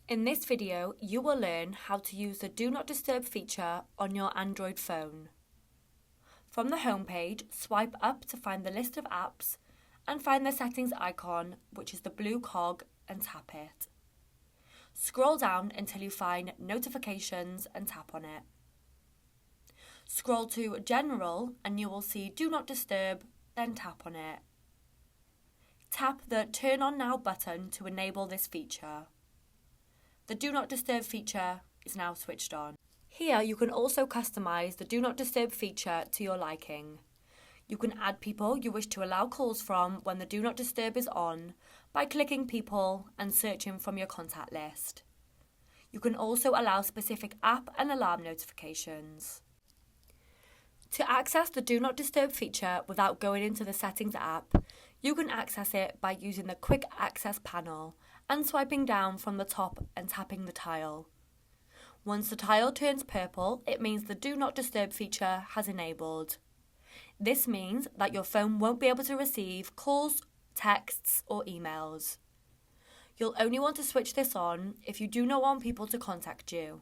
In this video, you will learn how to use the Do Not Disturb feature on your Android phone. From the home page, swipe up to find the list of apps and find the settings icon, which is the blue cog, and tap it. Scroll down until you find Notifications and tap on it. Scroll to General and you will see Do Not Disturb, then tap on it. Tap the Turn On Now button to enable this feature. The Do Not Disturb feature is now switched on. Here you can also customize the Do Not Disturb feature to your liking. You can add people you wish to allow calls from when the Do Not Disturb is on by clicking People and searching from your contact list. You can also allow specific app and alarm notifications. To access the Do Not Disturb feature without going into the Settings app, you can access it by using the Quick Access panel and swiping down from the top and tapping the tile. Once the tile turns purple, it means the Do Not Disturb feature has enabled. This means that your phone won't be able to receive calls, texts, or emails. You'll only want to switch this on if you do not want people to contact you.